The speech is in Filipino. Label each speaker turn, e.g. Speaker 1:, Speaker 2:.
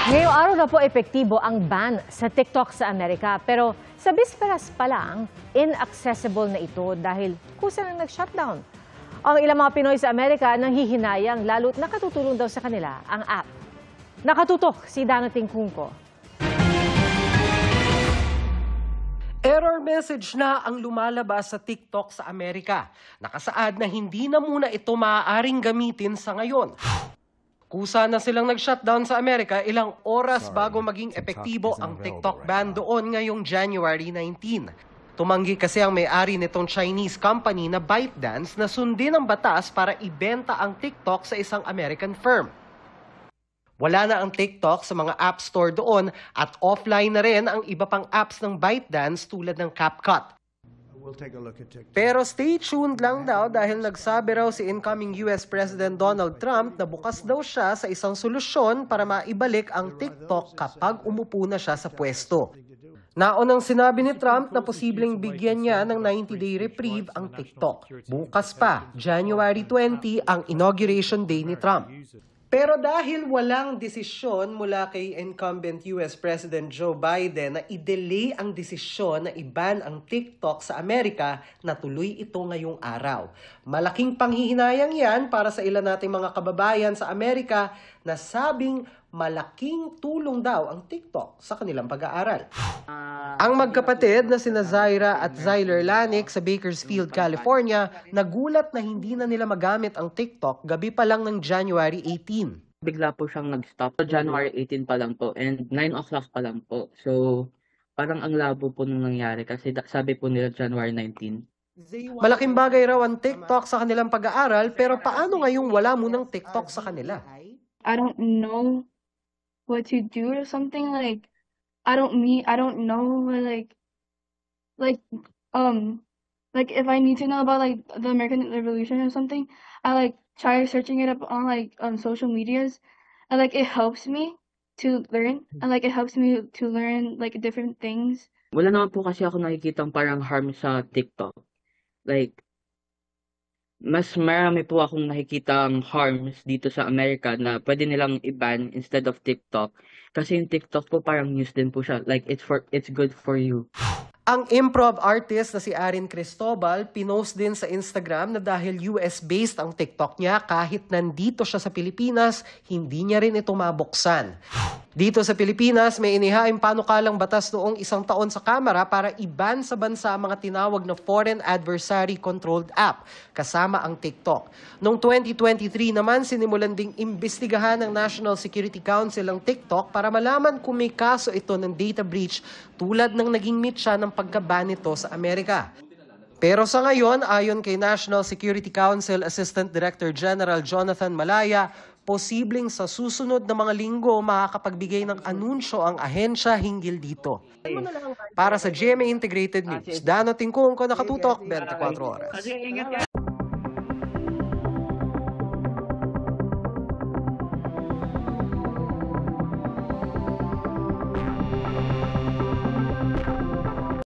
Speaker 1: Ngayong araw na po epektibo ang ban sa TikTok sa Amerika. Pero sa bisperas pa lang, inaccessible na ito dahil kusa nang nag-shutdown. Ang ilang mga Pinoy sa Amerika nanghihinayang lalo't nakatutulong daw sa kanila ang app. Nakatutok si Danating Kungko.
Speaker 2: Error message na ang lumalabas sa TikTok sa Amerika. Nakasaad na hindi na muna ito maaaring gamitin sa ngayon. Kusa na silang nag-shutdown sa Amerika ilang oras bago maging epektibo ang TikTok ban doon ngayong January 19. Tumanggi kasi ang may-ari nitong Chinese company na ByteDance na sundin ang batas para ibenta ang TikTok sa isang American firm. Wala na ang TikTok sa mga app store doon at offline na rin ang iba pang apps ng ByteDance tulad ng CapCut. Pero stay tuned lang daw dahil nagsabi raw si incoming US President Donald Trump na bukas daw siya sa isang solusyon para maibalik ang TikTok kapag umupo na siya sa pwesto. Naunang sinabi ni Trump na posibleng bigyan niya ng 90-day reprieve ang TikTok. Bukas pa, January 20, ang inauguration day ni Trump. Pero dahil walang desisyon mula kay incumbent US President Joe Biden na i-delay ang desisyon na i-ban ang TikTok sa Amerika, natuloy ito ngayong araw. Malaking panghihinayang yan para sa ilan nating mga kababayan sa Amerika na sabing malaking tulong daw ang TikTok sa kanilang pag-aaral. Ang magkapatid na sina Zaira at Zyler Lanik sa Bakersfield, California, nagulat na hindi na nila magamit ang TikTok gabi pa lang ng January 18.
Speaker 3: Bigla po siyang nag-stop. January 18 pa lang po and 9 o'clock pa lang po. So parang ang labo po nung nangyari kasi sabi po nila January 19.
Speaker 2: Malaking bagay raw ang TikTok sa kanilang pag-aaral pero paano ngayong wala munang TikTok sa kanila?
Speaker 4: I don't know what to do or something, like I don't know like if I need to know about like the American Revolution or something, I like try searching it up on like social medias, and like it helps me to learn, and like it helps me to learn like different things.
Speaker 3: Wala naman po kasi ako nakikitang parang harm sa TikTok. Like mas marami po akong nakikitang harms dito sa Amerika na pwede nilang i-ban instead of TikTok. Kasi yung TikTok po parang news din po siya. Like it's good for you.
Speaker 2: Ang improv artist na si Arin Cristobal, pinost din sa Instagram na dahil US-based ang TikTok niya, kahit nandito siya sa Pilipinas, hindi niya rin ito mabuksan. Dito sa Pilipinas, may inihaing panukalang batas noong 1 taon sa Kamara para i-ban sa bansa ang mga tinawag na Foreign Adversary Controlled App, kasama ang TikTok. Noong 2023 naman, sinimulan ding imbestigahan ng National Security Council ang TikTok para malaman kung may kaso ito ng data breach tulad ng naging mitya ng pagka-ban nito sa Amerika. Pero sa ngayon, ayon kay National Security Council Assistant Director General Jonathan Malaya, posibleng sa susunod na mga linggo makakapagbigay ng anunsyo ang ahensya hinggil dito. Para sa GMA Integrated News, Danating Kungko, nakatutok 24 oras.